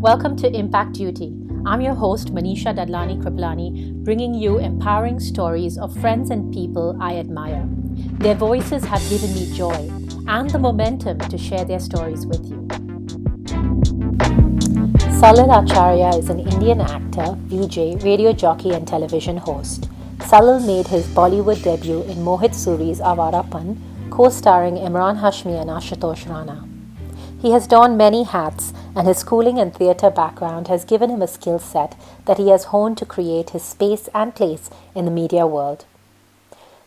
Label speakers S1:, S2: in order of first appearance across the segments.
S1: Welcome to Impact Duty. I'm your host, Manisha Dadlani Kriplani, bringing you empowering stories of friends and people I admire. Their voices have given me joy and the momentum to share their stories with you. Salil Acharya is an Indian actor, VJ, radio jockey, and television host. Salil made his Bollywood debut in Mohit Suri's Awarapan, co-starring Emraan, Hashmi, and Ashutosh Rana. He has donned many hats, and his schooling and theatre background has given him a skill set that he has honed to create his space and place in the media world.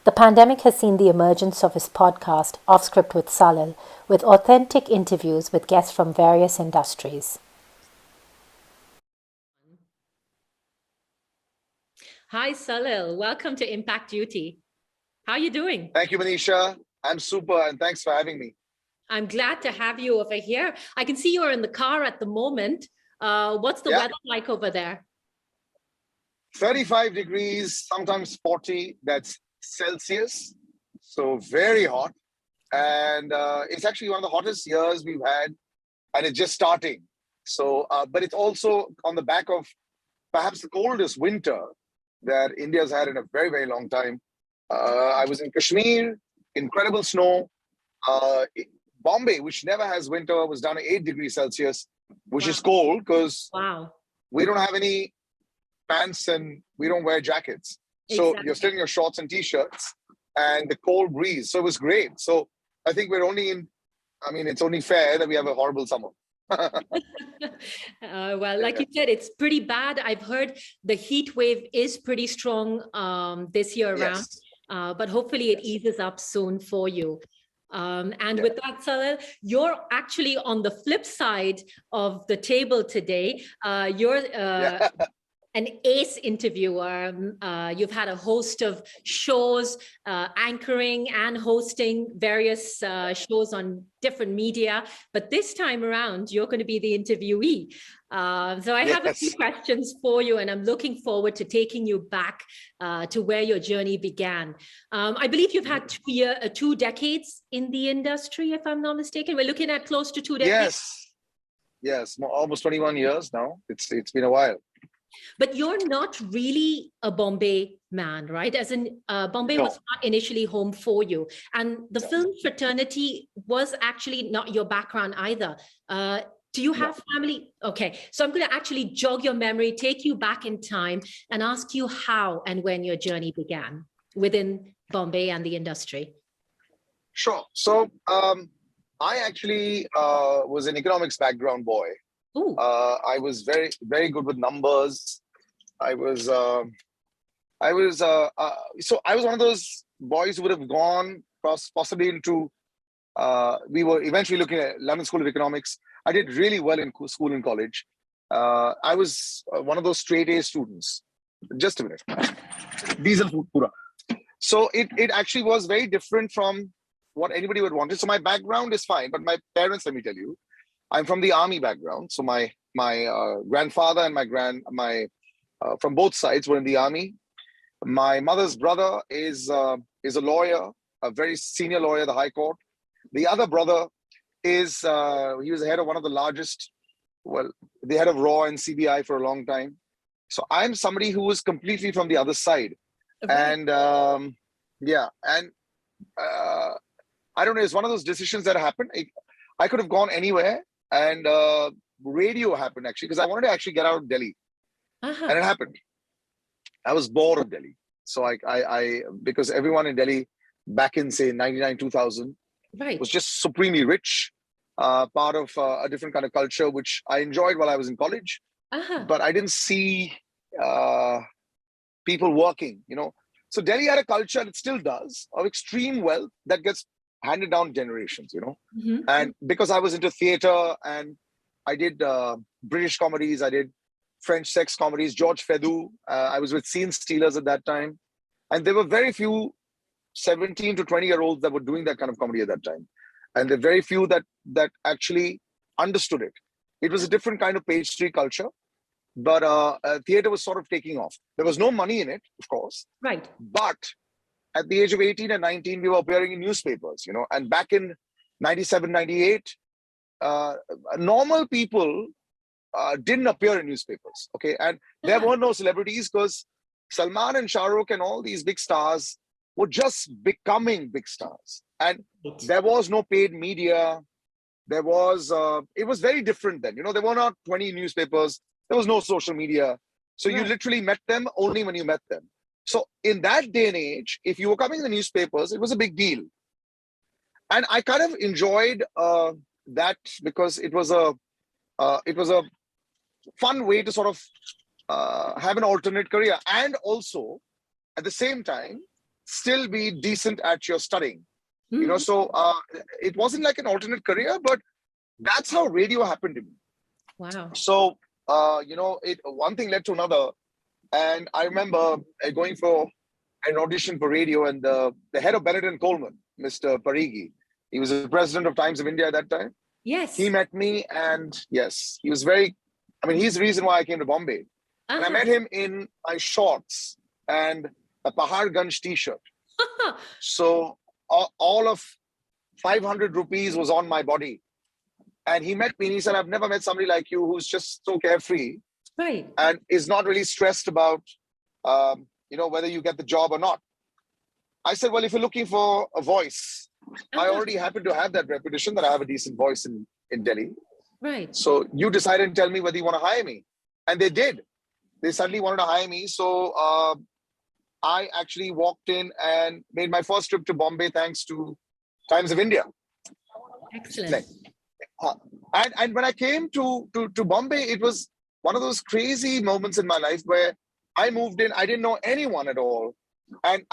S1: The pandemic has seen the emergence of his podcast, Off Script with Salil, with authentic interviews with guests from various industries. Hi, Salil. Welcome to Impact Duty. How are you doing?
S2: Thank you, Manisha. I'm super, and thanks for having me.
S1: I'm glad to have you over here. I can see you're in the car at the moment. What's the weather like over there?
S2: 35 degrees, sometimes 40, that's Celsius. So very hot. And it's actually one of the hottest years we've had. And it's just starting. So, but it's also on the back of perhaps the coldest winter that India's had in a very, very long time. I was in Kashmir, incredible snow. Bombay, which never has winter, was down to 8 degrees Celsius, which is cold because we don't have any pants and we don't wear jackets. So you're still in your shorts and t-shirts and the cold breeze. So it was great. So I think we're only it's only fair that we have a horrible summer.
S1: Well, like you said, it's pretty bad. I've heard the heat wave is pretty strong this year around, but hopefully it eases up soon for you. With that, Salil, you're actually on the flip side of the table today. You're an ace interviewer. You've had a host of shows, anchoring and hosting various shows on different media. But this time around, you're going to be the interviewee. So I have a few questions for you, and I'm looking forward to taking you back to where your journey began. I believe you've had 2 decades in the industry, if I'm not mistaken. We're looking at close to 2 decades.
S2: Yes, almost 21 years now. It's been a while.
S1: But you're not really a Bombay man, right? As in, Bombay was not initially home for you. And the film fraternity was actually not your background either. Do you have family? Okay, so I'm going to actually jog your memory, take you back in time and ask you how and when your journey began within Bombay and the industry.
S2: Sure. So I actually was an economics background boy. I was very, very good with numbers. I was one of those boys who would have gone possibly into, we were eventually looking at London School of Economics. I did really well in school and college. I was one of those straight A students. Just a minute. Diesel food pura. So it actually was very different from what anybody would want. So my background is fine, but my parents, let me tell you, I'm from the army background. So my grandfather and my from both sides were in the army. My mother's brother is a lawyer, a very senior lawyer, the High Court. The other brother is he was the head of one of the largest, the head of RAW and CBI for a long time. So I'm somebody who was completely from the other side, and I don't know. It's one of those decisions that happened. I could have gone anywhere. And radio happened actually because I wanted to actually get out of Delhi, and it happened. I was bored of Delhi, so I because everyone in Delhi back in say 99, 2000 was just supremely rich, part of a different kind of culture which I enjoyed while I was in college, but I didn't see people working. So Delhi had a culture, and it still does, of extreme wealth that gets handed down generations, and because I was into theater and I did British comedies, I did French sex comedies, George Feydeau, I was with Scene Stealers at that time, and there were very few 17 to 20-year-olds that were doing that kind of comedy at that time, and there were very few that actually understood it. It was a different kind of page three culture, but theater was sort of taking off. There was no money in it, of course, but at the age of 18 and 19, we were appearing in newspapers, and back in 97, 98, normal people didn't appear in newspapers. Okay, and there were no celebrities because Salman and Shah Rukh and all these big stars were just becoming big stars, and there was no paid media. There was it was very different then. You know, there were not 20 newspapers. There was no social media. So you literally met them only when you met them. So in that day and age, if you were coming in the newspapers, it was a big deal. And I kind of enjoyed that because it was a fun way to sort of have an alternate career and also at the same time still be decent at your studying. You know, so it wasn't like an alternate career, but that's how radio happened to me.
S1: Wow.
S2: So, you know, one thing led to another. And I remember going for an audition for radio, and the head of Bennett and Coleman, Mr. Parigi, he was the president of Times of India at that time.
S1: Yes.
S2: He met me, and yes, he was very, I mean, he's the reason why I came to Bombay. And I met him in my shorts and a Paharganj t-shirt. So all of 500 rupees was on my body. And he met me and he said, I've never met somebody like you who's just so carefree.
S1: Right.
S2: And is not really stressed about, you know, whether you get the job or not. I said, well, if you're looking for a voice, I already happen to have that reputation that I have a decent voice in Delhi.
S1: Right.
S2: So you decide and tell me whether you want to hire me. And they did. They suddenly wanted to hire me. So I actually walked in and made my first trip to Bombay thanks to Times of India.
S1: Excellent.
S2: And when I came to Bombay, it was one of those crazy moments in my life where I moved in. I didn't know anyone at all. And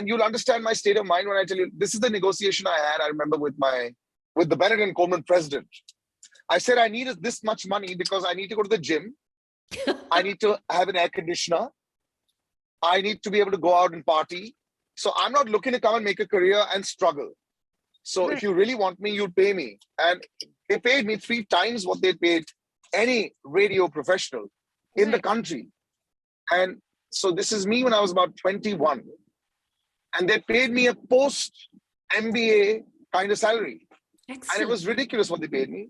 S2: you'll understand my state of mind when I tell you, this is the negotiation I had, I remember, with the Bennett and Coleman president. I said, I need this much money because I need to go to the gym. I need to have an air conditioner. I need to be able to go out and party. So I'm not looking to come and make a career and struggle. So if you really want me, you'd pay me. And they paid me 3 times what they paid any radio professional in the country. And so this is me when I was about 21. And they paid me a post-MBA kind of salary. Excellent. And it was ridiculous what they paid me.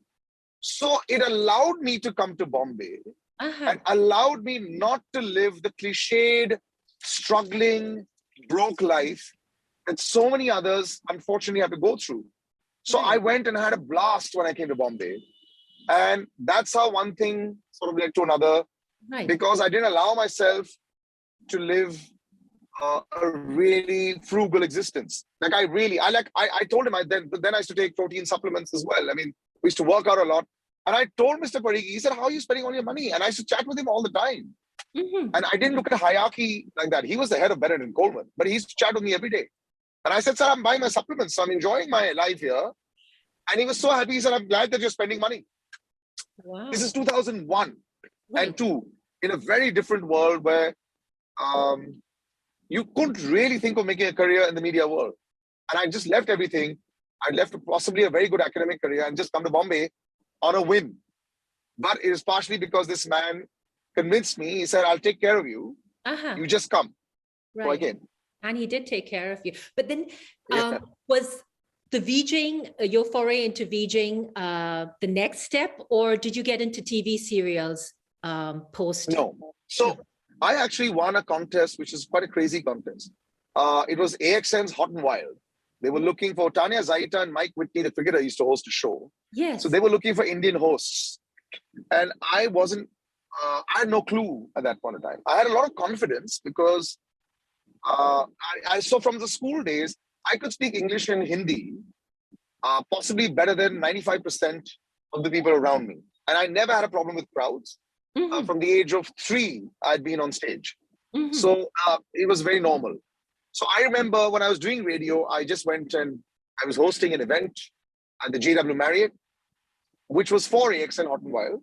S2: So it allowed me to come to Bombay and allowed me not to live the cliched, struggling, broke life that so many others unfortunately have to go through. So I went and had a blast when I came to Bombay. And that's how one thing sort of led to another, because I didn't allow myself to live a really frugal existence. Like I told him then I used to take protein supplements as well. I mean, we used to work out a lot. And I told Mr. Parigi, he said, how are you spending all your money? And I used to chat with him all the time. And I didn't look at hierarchy like that. He was the head of Bennett and Coleman, but he used to chat with me every day. And I said, sir, I'm buying my supplements. So I'm enjoying my life here. And he was so happy. He said, I'm glad that you're spending money. Wow. This is 2001 and 2 in a very different world where you couldn't really think of making a career in the media world. And I just left everything. I left possibly a very good academic career and just come to Bombay on a whim. But it is partially because this man convinced me. He said, I'll take care of you. You just come. So I came.
S1: And he did take care of you. But then was the VJing, your foray into VJing, the next step, or did you get into TV serials post?
S2: No. So I actually won a contest, which is quite a crazy contest. It was AXN's Hot and Wild. They were looking for Tanya Zaita and Mike Whitney, the cricketer, used to host a show.
S1: Yes.
S2: So they were looking for Indian hosts. And I wasn't, I had no clue at that point in time. I had a lot of confidence because I saw from the school days, I could speak English and Hindi, possibly better than 95% of the people around me. And I never had a problem with crowds. From the age of 3, I'd been on stage. So it was very normal. So I remember when I was doing radio, I just went and I was hosting an event at the JW Marriott, which was for AXN Hot and Wild,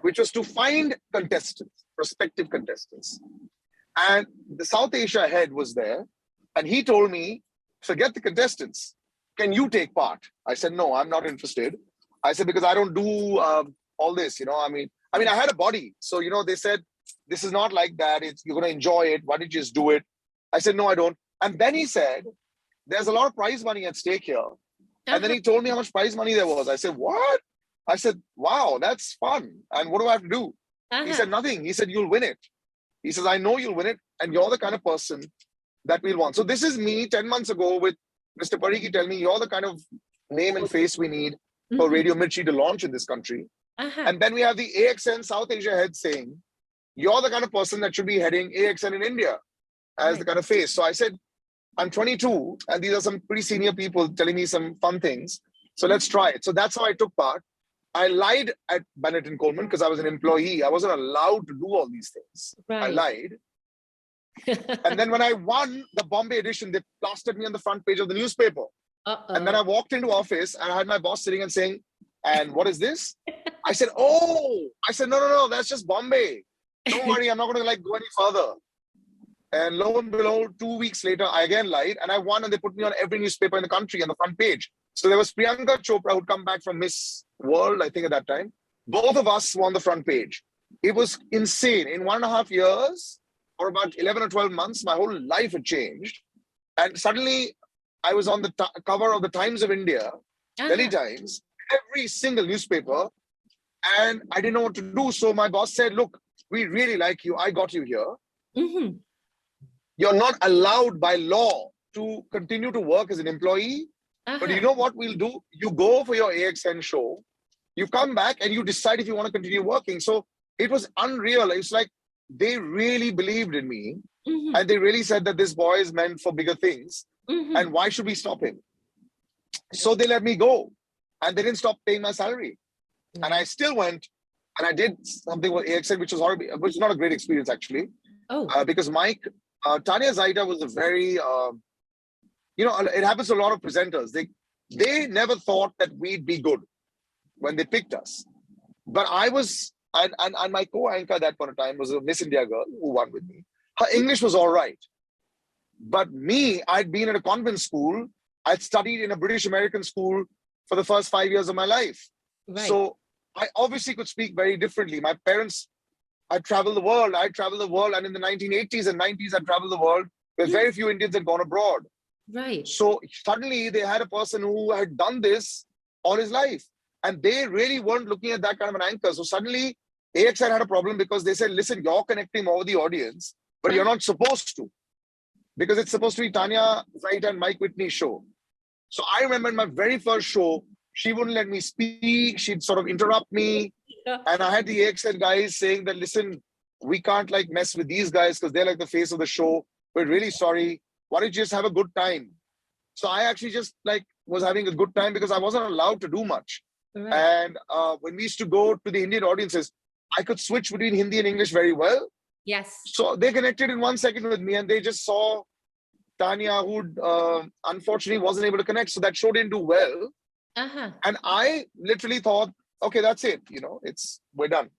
S2: which was to find contestants, prospective contestants. And the South Asia head was there. And he told me, forget the contestants. Can you take part? I said, no, I'm not interested. I said, because I don't do all this, you know, I mean, I had a body. So, you know, they said, this is not like that. You're going to enjoy it. Why don't you just do it? I said, no, I don't. And then he said, there's a lot of prize money at stake here. And then he told me how much prize money there was. I said, what? I said, wow, that's fun. And what do I have to do? He said, nothing. He said, you'll win it. He says, I know you'll win it. And you're the kind of person that we'll want. So this is me 10 months ago with Mr. Parikhi telling me, you're the kind of name and face we need for Radio Mirchi to launch in this country. And then we have the AXN South Asia head saying, you're the kind of person that should be heading AXN in India as the kind of face. So I said, I'm 22 and these are some pretty senior people telling me some fun things. So let's try it. So that's how I took part. I lied at Bennett and Coleman because I was an employee. I wasn't allowed to do all these things. I lied. And then when I won the Bombay edition, they plastered me on the front page of the newspaper. And then I walked into office and I had my boss sitting and saying, and what is this? I said, oh, I said, no, that's just Bombay. Don't worry, I'm not going to like go any further. And lo and behold, 2 weeks later, I again lied and I won and they put me on every newspaper in the country on the front page. So there was Priyanka Chopra who'd come back from Miss World, I think at that time. Both of us were on the front page. It was insane. In 1.5 years, or about 11 or 12 months, my whole life had changed. And suddenly I was on the cover of the Times of India, Delhi Times, every single newspaper. And I didn't know what to do. So my boss said, look, we really like you. I got you here. You're not allowed by law to continue to work as an employee. But you know what we'll do? You go for your AXN show, you come back and you decide if you want to continue working. So it was unreal. It's like they really believed in me and they really said that this boy is meant for bigger things and why should we stop him? So they let me go and they didn't stop paying my salary. And I still went and I did something with AXN, which was horrible, which was not a great experience actually. Because Tanya Zaida was a very, it happens to a lot of presenters. They never thought that we'd be good when they picked us. But I was, and my co-anchor at that point of time was a Miss India girl who won with me. Her English was all right. But me, I'd been at a convent school. I'd studied in a British American school for the first 5 years of my life. So I obviously could speak very differently. My parents, I traveled the world. And in the 1980s and 90s, I traveled the world where very few Indians had gone abroad. So suddenly they had a person who had done this all his life. And they really weren't looking at that kind of an anchor. So suddenly AXN had a problem because they said, listen, you're connecting over the audience, but you're not supposed to. Because it's supposed to be Tanya Zaida and Mike Whitney's show. So I remember in my very first show, she wouldn't let me speak. She'd sort of interrupt me. And I had the AXN guys saying that, listen, we can't like mess with these guys because they're like the face of the show. We're really sorry. Why don't you just have a good time? So I actually just like was having a good time because I wasn't allowed to do much. And when we used to go to the Indian audiences, I could switch between Hindi and English very well. So they connected in 1 second with me and they just saw Tanya, who unfortunately wasn't able to connect. So that show didn't do well. And I literally thought, okay, that's it. We're done.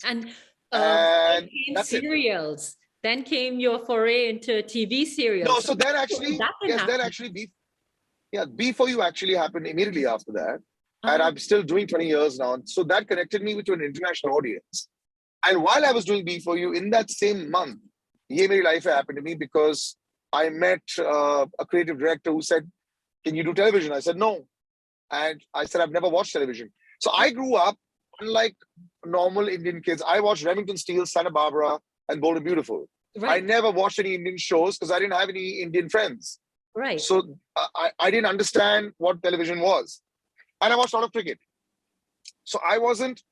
S1: And then came serials. Then came your foray into TV serials.
S2: No, so then actually, B4U actually happened immediately after that. And I'm still doing 20 years now. So that connected me to an international audience. And while I was doing B4U, in that same month, Ye Meri Life happened to me because I met a creative director who said, can you do television? I said, no. And I said, I've never watched television. So I grew up, unlike normal Indian kids, I watched Remington Steele, Santa Barbara, and Bold and Beautiful. I never watched any Indian shows because I didn't have any Indian friends. So I didn't understand what television was. And I watched a lot of cricket. So I wasn't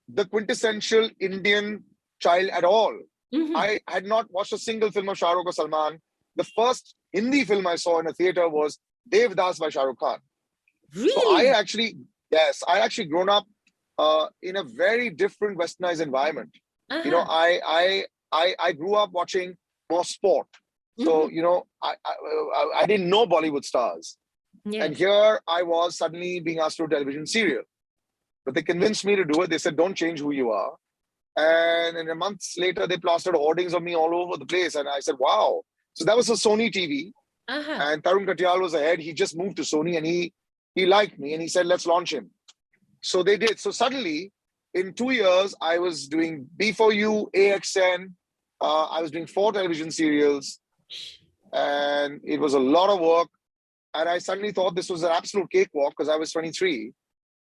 S2: the quintessential Indian child at all. I had not watched a single film of Shah Rukh or Salman. The first Hindi film I saw in a theater was Devdas by Shah Rukh Khan. So I actually grown up in a very different westernized environment. I grew up watching more sport. So, I didn't know Bollywood stars. And here I was suddenly being asked to do a television serial. But they convinced me to do it. They said, don't change who you are. And in a month later, they plastered hoardings of me all over the place. And I said, wow. So that was a Sony TV. And Tarun Katyal was ahead. He just moved to Sony and he liked me and he said, let's launch him. So they did. So suddenly, in 2 years, I was doing B4U, AXN. I was doing 4 television serials. And it was a lot of work. And I suddenly thought this was an absolute cakewalk because I was 23.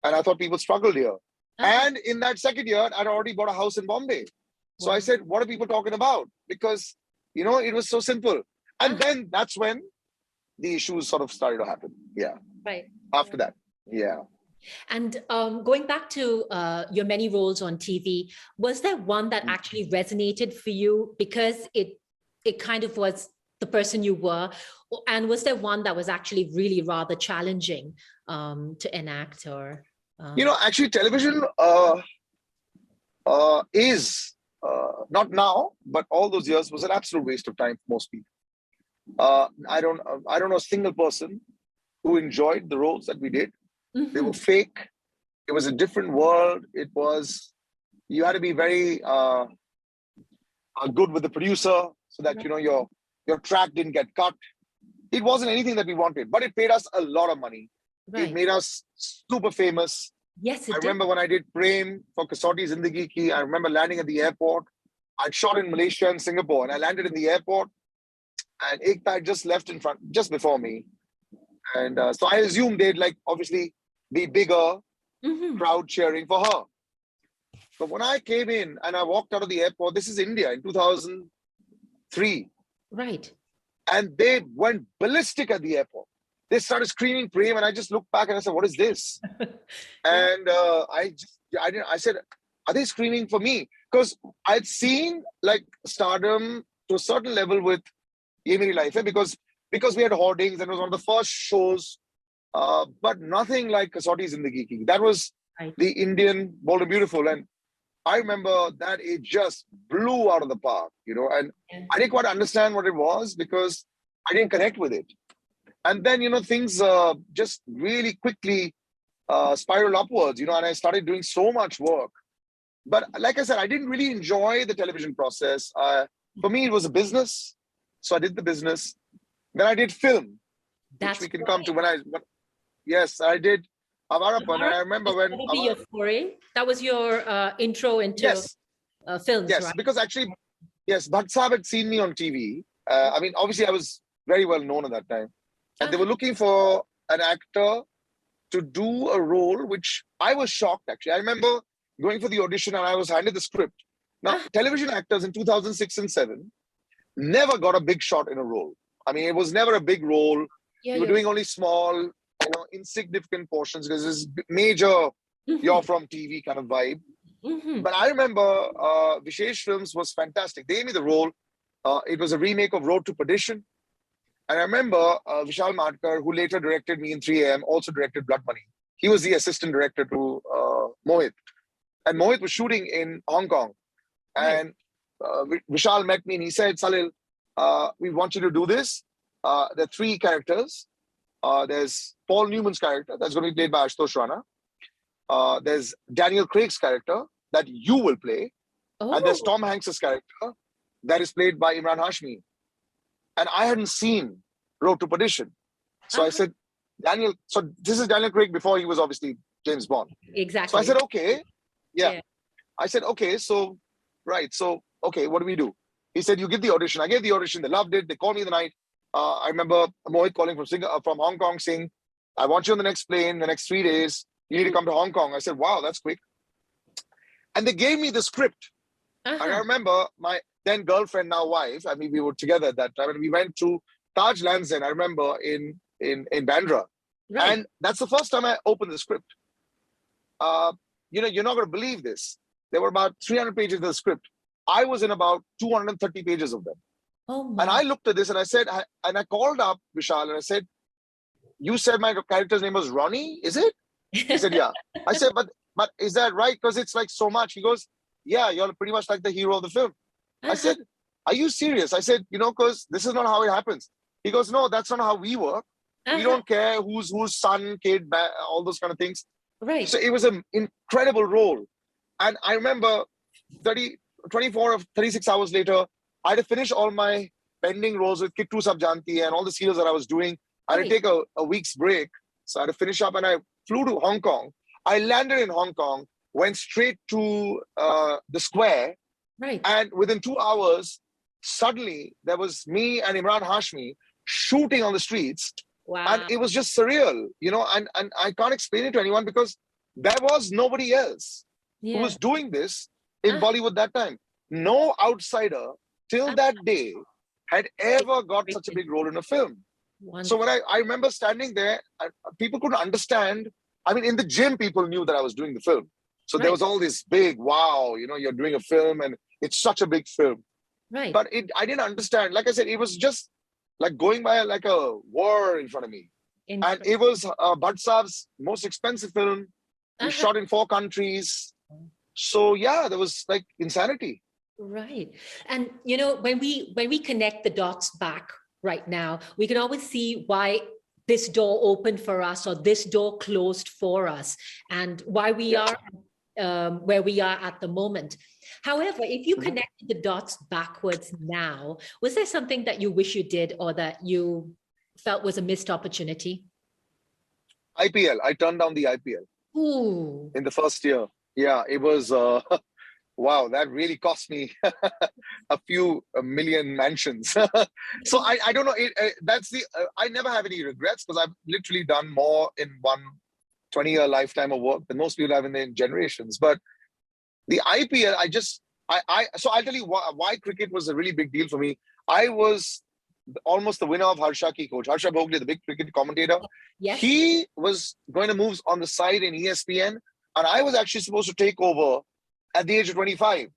S2: And I thought people struggled here. And in that second year, I'd already bought a house in Bombay. So I said, what are people talking about? Because, you know, it was so simple. And then that's when the issues sort of started to happen. Yeah.
S1: Right.
S2: After that. Yeah.
S1: And going back to your many roles on TV, was there one that actually resonated for you because it kind of was the person you were? And was there one that was actually really rather challenging to enact? Or
S2: you know, actually television is not now, but all those years was an absolute waste of time for most people. I don't know a single person who enjoyed the roles that we did. They were fake. It was a different world. It was, you had to be very good with the producer so that, you know, your track didn't get cut. It wasn't anything that we wanted, but it paid us a lot of money. Right. It made us super famous.
S1: Yes, it
S2: I
S1: did.
S2: remember when I did Prem for Kasauti Zindagi Ki, I remember landing at the airport. I'd shot in Malaysia and Singapore, and I landed in the airport, and Ekta just left in front, just before me. And so I assumed they'd like obviously be bigger, crowd cheering for her. But when I came in and I walked out of the airport, this is India in 2003.
S1: Right.
S2: And they went ballistic at the airport. They started screaming Prem, and I just looked back and I said, what is this? And I said, are they screaming for me? Because I'd seen like stardom to a certain level with Ye Meri Life Hai, because we had hoardings and it was one of the first shows, but nothing like Kasauti Zindagi Ki. That was the Indian Bold and Beautiful. And I remember that it just blew out of the park, you know, and I didn't quite understand what it was because I didn't connect with it. And then, you know, things just really quickly spiraled upwards, you know, and I started doing so much work. But like I said, I didn't really enjoy the television process. For me, it was a business. So I did the business. Then I did film, which we can come to yes, I did Awarapan. And I remember when...
S1: That would be your foray? That was your intro into films,
S2: yes,
S1: right?
S2: Because actually, yes, Bhatt Sahab had seen me on TV. I mean, obviously, I was very well known at that time. And they were looking for an actor to do a role, which I was shocked, actually. I remember going for the audition and I was handed the script. Now, television actors in 2006 and 7 never got a big shot in a role. I mean, it was never a big role. You were doing only small, you know, insignificant portions because it's major, you're from TV kind of vibe. But I remember Vishesh Films was fantastic. They gave me the role. It was a remake of Road to Perdition. And I remember Vishal Madkar, who later directed me in 3AM, also directed Blood Money. He was the assistant director to Mohit. And Mohit was shooting in Hong Kong. And Vishal met me and he said, Salil, we want you to do this. There are 3 characters. There's Paul Newman's character, that's going to be played by Ashutosh Rana. There's Daniel Craig's character that you will play. And there's Tom Hanks's character that is played by Emraan Hashmi. And I hadn't seen Road to Perdition. So I said, Daniel, so this is Daniel Craig before he was obviously James Bond.
S1: Exactly.
S2: So I said, okay. Yeah. I said, okay, so, so, okay, what do we do? He said, you give the audition. I gave the audition. They loved it. They called me the night. I remember Mohit calling from Hong Kong saying, I want you on the next plane, the next 3 days. You need to come to Hong Kong. I said, wow, that's quick. And they gave me the script. And I remember my then girlfriend, now wife, I mean, we were together at that time. And we went to Taj Lands End, I remember, in Bandra. And that's the first time I opened the script. You know, you're not going to believe this. There were about 300 pages of the script. I was in about 230 pages of them. And I looked at this and I said, and I called up Vishal and I said, you said my character's name was Ronnie, is it? He said, yeah. I said, but is that right? Because it's like so much. He goes, yeah, you're pretty much like the hero of the film. I said, are you serious? I said, you know, because this is not how it happens. He goes, no, that's not how we work. We don't care who's son, kid, all those kind of things.
S1: Right.
S2: So it was an incredible role. And I remember 24 or 36 hours later, I had to finish all my pending roles with Kittu Sabjanti and all the serials that I was doing. I had to take a week's break. So I had to finish up and I flew to Hong Kong. I landed in Hong Kong, went straight to the square.
S1: Right.
S2: And within 2 hours, suddenly there was me and Emraan Hashmi shooting on the streets.
S1: Wow.
S2: And it was just surreal, you know, and I can't explain it to anyone because there was nobody else who was doing this in Bollywood that time. No outsider till that day had ever got such a big role in a film. So when I remember standing there, people couldn't understand. I mean, in the gym, people knew that I was doing the film. So there was all this big, wow, you know, you're doing a film and it's such a big film.
S1: Right.
S2: But I didn't understand. Like I said, it was just like going by like a war in front of me. And it was Bhatt Saab's most expensive film. We shot in 4 countries. So yeah, there was like insanity.
S1: Right. And, you know, when we connect the dots back right now, we can always see why this door opened for us or this door closed for us and why we are where we are at the moment. However, if you connected the dots backwards now, was there something that you wish you did or that you felt was a missed opportunity?
S2: IPL. I turned down the IPL.
S1: Ooh.
S2: In the first year. Yeah, it was, wow, that really cost me a few million mansions. So I don't know, I never have any regrets because I've literally done more in one 20-year lifetime of work than most people have in their generations. But the IPL, so I'll tell you why cricket was a really big deal for me. I was almost the winner of Harsha Ki coach. Harsha Bhogle, the big cricket commentator. Yes. He was going to move on the side in ESPN. And I was actually supposed to take over at the age of 25.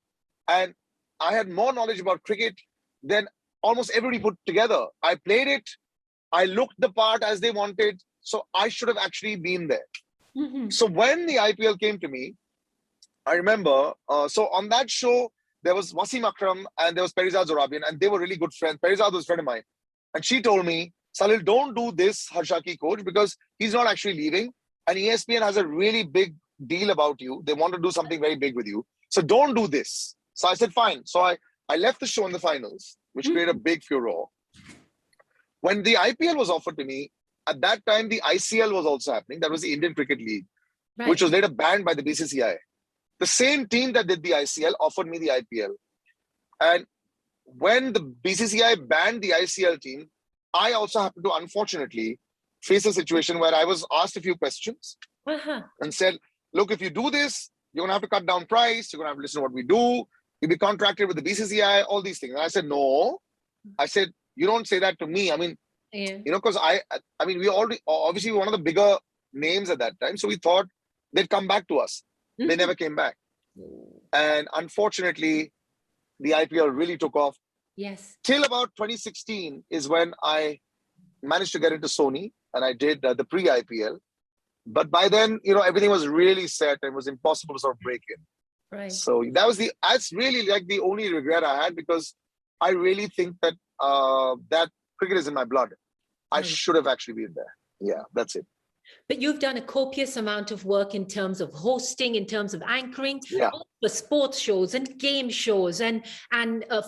S2: And I had more knowledge about cricket than almost everybody put together. I played it. I looked the part as they wanted. So I should have actually been there. So when the IPL came to me, I remember, so on that show, there was Wasim Akram and there was Perizad Zorabian, and they were really good friends. Perizad was a friend of mine. And she told me, Salil, don't do this Harsha Ki coach because he's not actually leaving. And ESPN has a really big deal about you. They want to do something very big with you. So don't do this. So I said, fine. So I left the show in the finals, which created a big furore. When the IPL was offered to me, at that time, the ICL was also happening. That was the Indian Cricket League, which was later banned by the BCCI. The same team that did the ICL offered me the IPL. And when the BCCI banned the ICL team, I also happened to, unfortunately, face a situation where I was asked a few questions and said, look, if you do this, you're going to have to cut down price. You're going to have to listen to what we do. You'll be contracted with the BCCI, all these things. And I said, no. I said, you don't say that to me. I mean, you know, because I mean, we already, obviously, one of the bigger names at that time. So we thought they'd come back to us. They never came back. And unfortunately, the IPL really took off.
S1: Yes.
S2: Till about 2016 is when I managed to get into Sony and I did the pre-IPL. But by then, you know, everything was really set and it was impossible to sort of break in.
S1: Right.
S2: So that's really like the only regret I had because I really think that that cricket is in my blood. I should have actually been there. Yeah, that's it.
S1: But you've done a copious amount of work in terms of hosting, in terms of anchoring, for sports shows and game shows and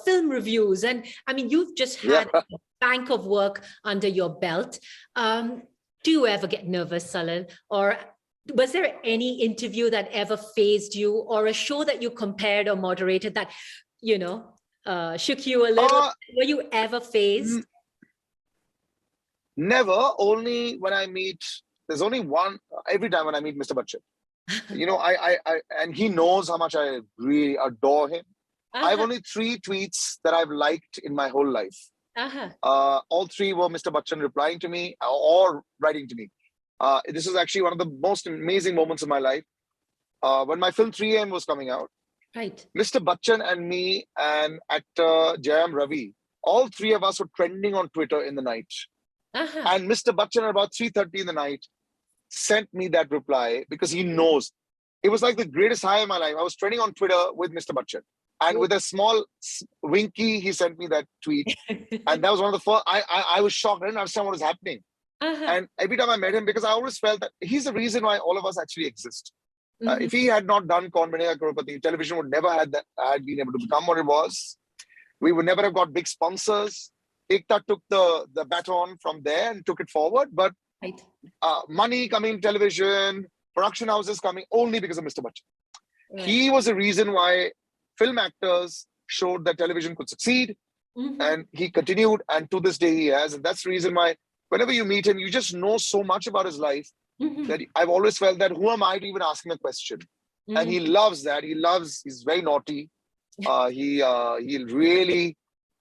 S1: film reviews. And I mean, you've just had a bank of work under your belt. Do you ever get nervous, Salil? Or was there any interview that ever fazed you or a show that you compared or moderated that, you know, shook you a little? Were you ever fazed?
S2: Never, only when I meet... There's only one, every time when I meet Mr. Bachchan, you know, I and he knows how much I really adore him. I have only 3 tweets that I've liked in my whole life. All 3 were Mr. Bachchan replying to me or writing to me. This is actually one of the most amazing moments of my life. When my film 3am was coming out, Mr. Bachchan and me and actor Jayam Ravi, all 3 of us were trending on Twitter in the night. And Mr. Bachchan at about 3:30 in the night sent me that reply because he knows. It was like the greatest high of my life. I was trending on Twitter with Mr. Bachchan. And with a small winky, he sent me that tweet. And that was one of the first, I was shocked. I didn't understand what was happening. And every time I met him, because I always felt that he's the reason why all of us actually exist. If he had not done Kaun Banega Crorepati, television would never had been able to become what it was. We would never have got big sponsors. Ekta took the baton from there and took it forward. But money coming, television, production houses coming only because of Mr. Bachchan. He was the reason why film actors showed that television could succeed. And he continued. And to this day he has. And that's the reason why whenever you meet him, you just know so much about his life. that I've always felt that who am I to even ask him a question? And he loves that. He's very naughty. He'll really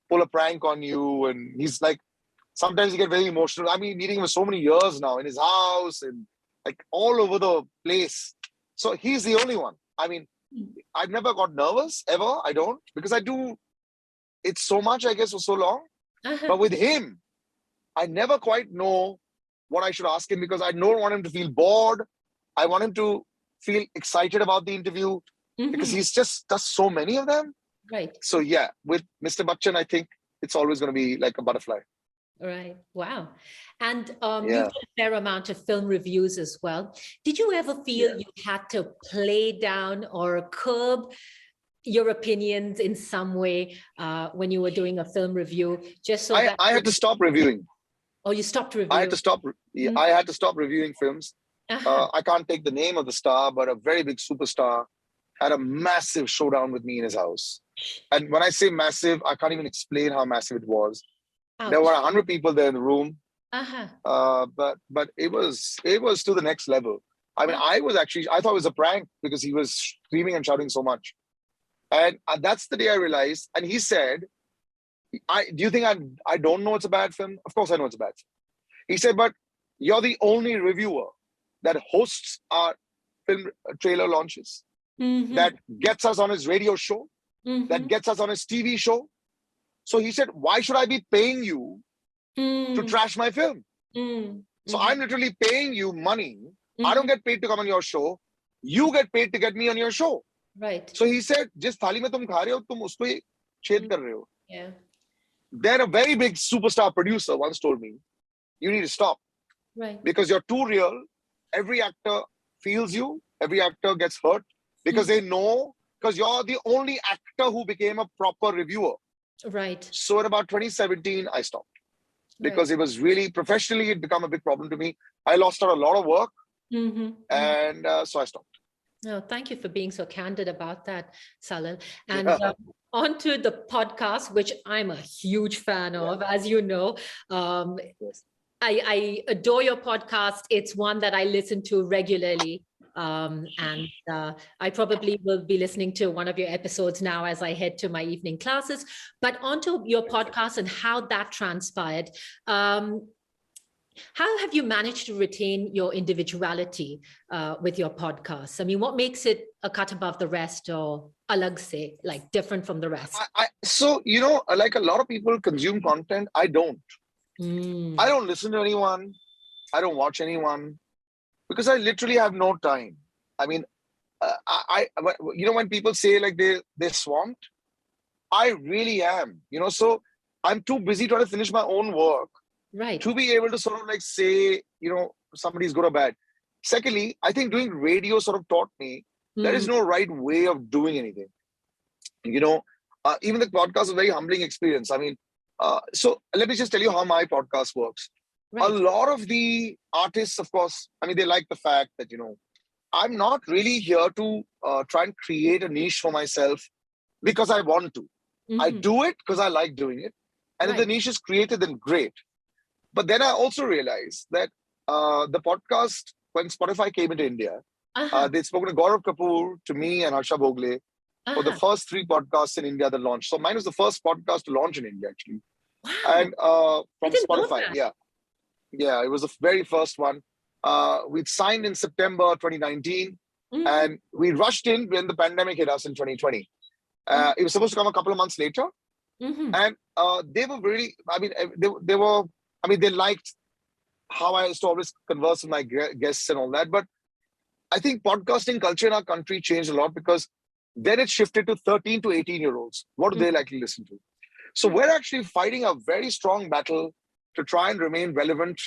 S2: pull a prank on you. And he's like, sometimes you get very emotional. I mean, meeting him for so many years now in his house and like all over the place. So he's the only one. I mean, I've never got nervous ever. I don't, because I do it so much, I guess, for so long. But with him, I never quite know what I should ask him because I don't want him to feel bored. I want him to feel excited about the interview because he's just does so many of them.
S1: Right.
S2: So yeah, with Mr. Bachchan, I think it's always going to be like a butterfly.
S1: Right. Wow. And you've done a fair amount of film reviews as well. Did you ever feel you had to play down or curb your opinions in some way when you were doing a film review? Just so that
S2: I had to stop reviewing.
S1: Oh, you stopped reviewing.
S2: I had to stop. I had to stop reviewing films. I can't take the name of the star, but a very big superstar had a massive showdown with me in his house. And when I say massive, I can't even explain how massive it was. Ouch. There were 100 people there in the room. But it was to the next level. I mean, I thought it was a prank because he was screaming and shouting so much. And that's the day I realized. And he said, do you think I don't know it's a bad film? Of course I know it's a bad film. He said, but you're the only reviewer that hosts our film trailer launches, that gets us on his radio show, that gets us on his TV show. So he said, why should I be paying you to trash my film? So I'm literally paying you money. I don't get paid to come on your show. You get paid to get me on your show.
S1: Right.
S2: So he said, जिस थाली में तुम खा रहे हो, तुम उसको ही छेद कर रहे हो.
S1: Yeah.
S2: Then a very big superstar producer once told me, you need to stop.
S1: Right.
S2: Because you're too real. Every actor feels you. Every actor gets hurt because they know, because you're the only actor who became a proper reviewer. Right. So in about 2017, I stopped because it was really professionally, it became a big problem to me. I lost out a lot of work and so I stopped.
S1: No, thank you for being so candid about that, Salil. And on to the podcast, which I'm a huge fan of, as you know. I adore your podcast. It's one that I listen to regularly. And I probably will be listening to one of your episodes now as I head to my evening classes. But onto your podcast and how that transpired. How have you managed to retain your individuality with your podcast? I mean, what makes it a cut above the rest or alag se, like different from the rest?
S2: So, you know, like a lot of people consume content, I don't. I don't listen to anyone. I don't watch anyone because I literally have no time. I mean, you know, when people say like they're swamped, I really am, you know, so I'm too busy trying to finish my own work. Right. To be able to sort of like say, you know, somebody's good or bad. Secondly, I think doing radio sort of taught me there is no right way of doing anything. You know, even the podcast is a very humbling experience. I mean, so let me just tell you how my podcast works. Right. A lot of the artists, of course, I mean, they like the fact that, you know, I'm not really here to try and create a niche for myself because I want to. I do it because I like doing it. And if the niche is created, then great. But then I also realized that the podcast, when Spotify came into India, they'd spoken to Gaurav Kapoor, to me and Harsha Bhogle for the first 3 podcasts in India that launched. So mine was the first podcast to launch in India, actually. Wow. And from Spotify, yeah, it was the very first one. We'd signed in September 2019 and we rushed in when the pandemic hit us in 2020. It was supposed to come a couple of months later. And they were really, I mean, they liked how I used to always converse with my guests and all that. But I think podcasting culture in our country changed a lot because then it shifted to 13 to 18-year-olds. What do they likely listen to? So we're actually fighting a very strong battle to try and remain relevant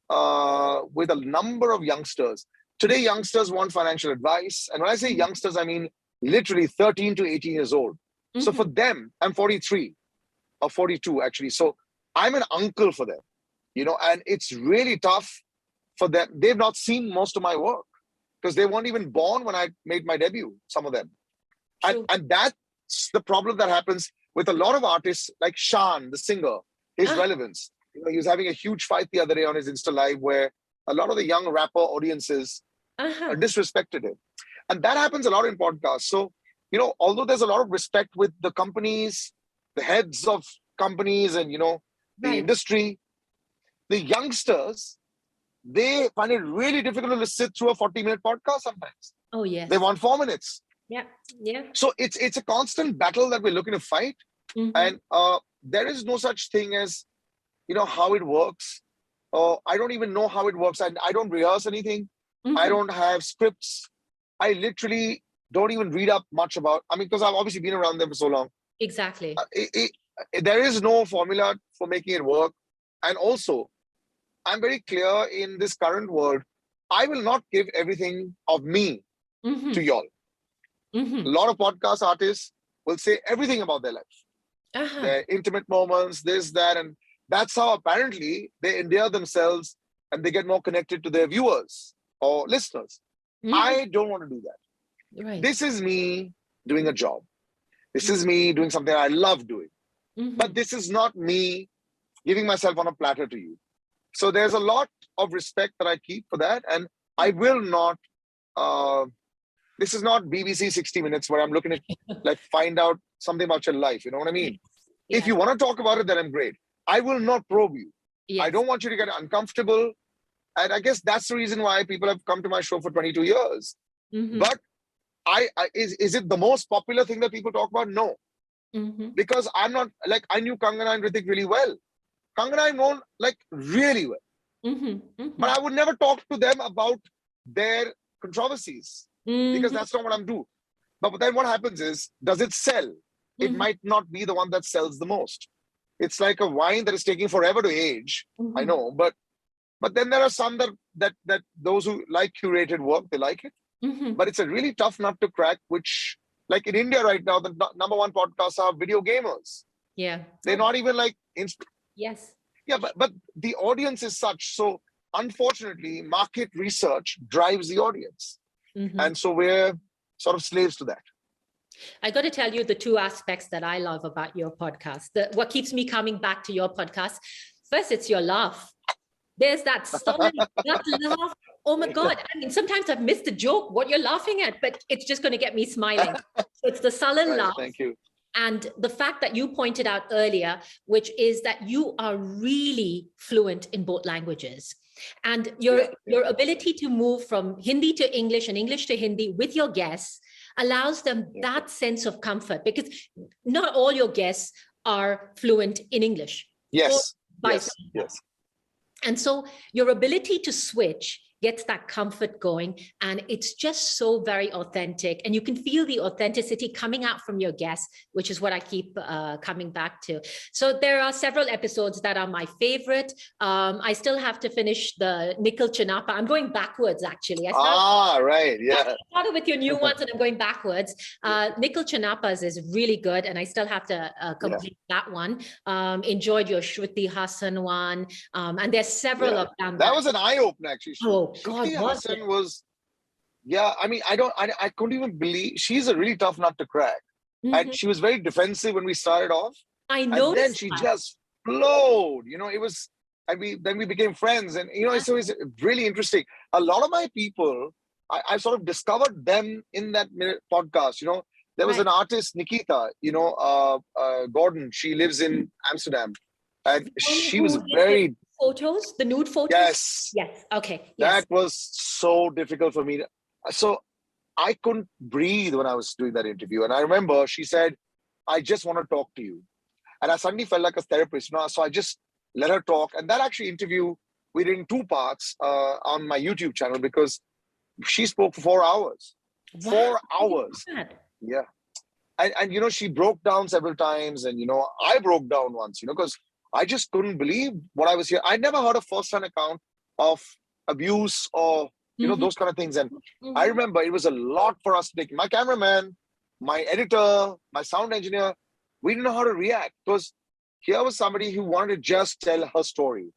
S2: with a number of youngsters. Today, youngsters want financial advice. And when I say youngsters, I mean literally 13 to 18 years old. So for them, I'm 43 or 42 actually. So I'm an uncle for them, you know, and it's really tough for them. They've not seen most of my work because they weren't even born when I made my debut, some of them. And that's the problem that happens with a lot of artists like Shan, the singer, his relevance. You know, he was having a huge fight the other day on his Insta Live where a lot of the young rapper audiences disrespected him. And that happens a lot in podcasts. So, you know, although there's a lot of respect with the companies, the heads of companies and, you know, the industry, the youngsters, they find it really difficult to sit through a 40-minute podcast sometimes.
S1: Oh, yes.
S2: They want 4 minutes.
S1: Yeah, yeah.
S2: So it's a constant battle that we're looking to fight. And there is no such thing as, you know, how it works. I don't even know how it works. I don't rehearse anything. I don't have scripts. I literally don't even read up much about, I mean, because I've obviously been around them for so long.
S1: Exactly.
S2: There is no formula for making it work. And also, I'm very clear in this current world, I will not give everything of me to y'all. A lot of podcast artists will say everything about their life, their intimate moments, this, that, and that's how apparently they endear themselves and they get more connected to their viewers or listeners. I don't want to do that.
S1: Right.
S2: This is me doing a job. This is me doing something I love doing. But this is not me giving myself on a platter to you. So there's a lot of respect that I keep for that. And I will not, this is not BBC 60 Minutes where I'm looking at, like, find out something about your life. You know what I mean? Yeah. If you want to talk about it, then I'm great. I will not probe you. Yes. I don't want you to get uncomfortable. And I guess that's the reason why people have come to my show for 22 years. But is it the most popular thing that people talk about? No. Because I'm not, like, I knew Kangana and Hrithik really well. Kangana I've known, like, really well. But I would never talk to them about their controversies because that's not what I'm doing. But then what happens is, does it sell? It might not be the one that sells the most. It's like a wine that is taking forever to age. I know, but then there are some that those who like curated work, they like it. But it's a really tough nut to crack, which, like in India right now, the #1 podcasts are video gamers.
S1: Yeah.
S2: They're not even like...
S1: Yes.
S2: Yeah, but the audience is such. So unfortunately, market research drives the audience. And so we're sort of slaves to that.
S1: I got to tell you the two aspects that I love about your podcast. What keeps me coming back to your podcast. First, it's your laugh. There's that solid gut laugh. Oh my God. I mean, sometimes I've missed a joke, what you're laughing at, but it's just going to get me smiling. So it's the Salil laugh.
S2: Thank you.
S1: And the fact that you pointed out earlier, which is that you are really fluent in both languages. And your ability to move from Hindi to English and English to Hindi with your guests allows them that sense of comfort, because not all your guests are fluent in English.
S2: Yes. Yes.
S1: And so your ability to switch gets that comfort going, and it's just so very authentic, and you can feel the authenticity coming out from your guests, which is what I keep coming back to. So there are several episodes that are my favorite. I still have to finish the Nikhil Chinappa. I'm going backwards, actually.
S2: Right, yeah.
S1: I started with your new ones and I'm going backwards. Nikhil Chinappa's is really good, and I still have to complete that one. Enjoyed your Shruti Hassan one, and there's several of them.
S2: That was an eye-opener, actually.
S1: Oh, God,
S2: Hassan was, I mean, I couldn't even believe, she's a really tough nut to crack. And she was very defensive when we started off.
S1: I noticed.
S2: And then she just flowed, you know, it was, and then we became friends. And, you know, so it's really interesting. A lot of my people, I sort of discovered them in that podcast. You know, there was an artist, Nikita, you know, Gordon, she lives in Amsterdam. And she was very...
S1: Photos, the nude photos? Yes. Okay. Yes.
S2: That was so difficult for me. So I couldn't breathe when I was doing that interview. And I remember she said, I just want to talk to you. And I suddenly felt like a therapist. You know? So I just let her talk. And that actually interview, we did in 2 parts on my YouTube channel, because she spoke for 4 hours. Wow. 4 hours. Yeah. And, you know, she broke down several times. And, you know, I broke down once, you know, because I just couldn't believe what I was hearing. I never heard a first-hand account of abuse or, you know, those kind of things. And I remember it was a lot for us to take. My cameraman, my editor, my sound engineer, we didn't know how to react, because here was somebody who wanted to just tell her story.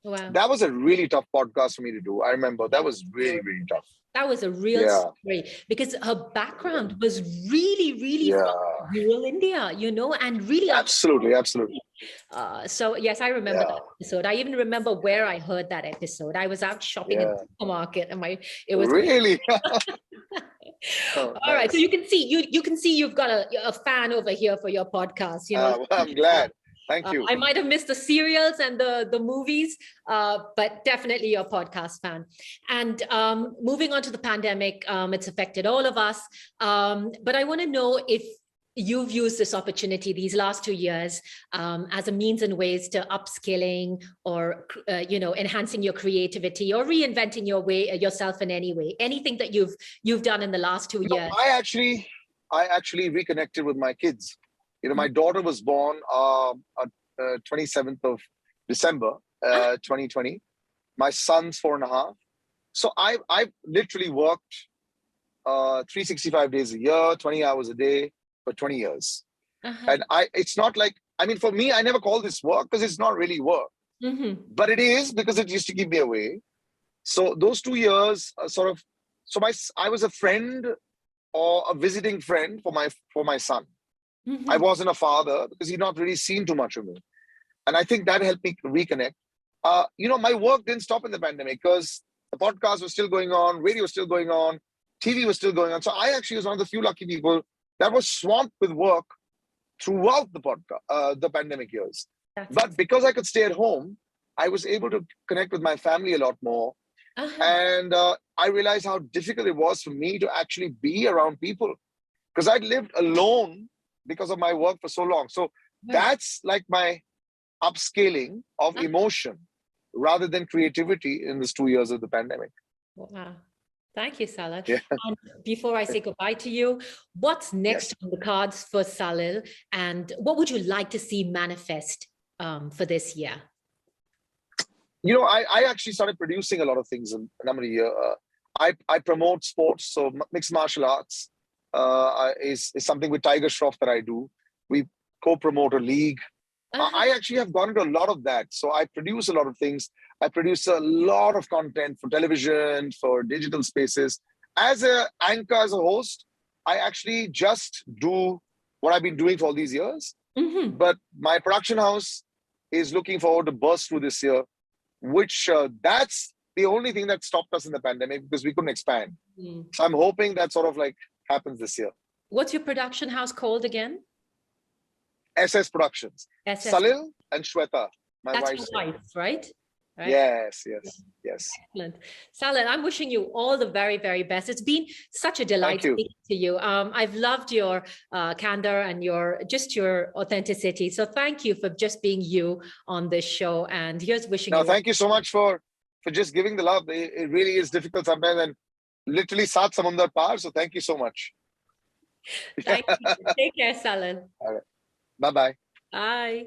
S1: Wow.
S2: That was a really tough podcast for me to do. I remember that was really, really tough.
S1: That was a real story, because her background was really, really from rural India, you know, and really
S2: absolutely.
S1: So yes, I remember that episode. I even remember where I heard that episode. I was out shopping in the supermarket, and it was
S2: really.
S1: All right, so you can see you've got a fan over here for your podcast. You know,
S2: well, I'm glad. Thank you.
S1: I might have missed the serials and the movies, but definitely your podcast fan. And moving on to the pandemic, it's affected all of us. But I want to know if you've used this opportunity these last 2 years as a means and ways to upskilling or enhancing your creativity or reinventing yourself in any way. Anything that you've done in the last 2 years.
S2: I actually reconnected with my kids. You know, my daughter was born on 27th of December, 2020. My son's 4.5. So I've literally worked 365 days a year, 20 hours a day for 20 years. And it's not like, I mean, for me, I never call this work because it's not really work. But it is, because it used to keep me away. So those 2 years I was a friend or a visiting friend for my son. I wasn't a father because he'd not really seen too much of me. And I think that helped me reconnect. My work didn't stop in the pandemic because the podcast was still going on, radio was still going on, TV was still going on. So I actually was one of the few lucky people that was swamped with work throughout the pandemic years. But because I could stay at home, I was able to connect with my family a lot more. And I realized how difficult it was for me to actually be around people because I'd lived alone because of my work for so long. So that's like my upscaling of emotion rather than creativity in these 2 years of the pandemic.
S1: Wow. Thank you, Salil. And before I say goodbye to you, what's next on the cards for Salil, and what would you like to see manifest for this year?
S2: You know, I actually started producing a lot of things in a number of years. I promote sports, so mixed martial arts is something with Tiger Shroff that I do. We co-promote a league. I actually have gone into a lot of that. So I produce a lot of things. I produce a lot of content for television, for digital spaces. As an anchor, as a host, I actually just do what I've been doing for all these years. But my production house is looking forward to burst through this year, which that's the only thing that stopped us in the pandemic because we couldn't expand. So I'm hoping that sort of like happens this year.
S1: What's your production house called again?
S2: SS Productions. Salil and Shweta, my
S1: That's
S2: wife's
S1: your wife, right?
S2: Yes.
S1: Excellent. Salil, I'm wishing you all the very, very best. It's been such a delight speaking to you. I've loved your candor and your authenticity. So thank you for just being you on this show. And here's wishing you.
S2: Thank you so much for just giving the love. It really is difficult sometimes, and literally saath samandar paar. So thank you so much.
S1: Thank you. Take care, Salil.
S2: All right. Bye-bye.
S1: Bye.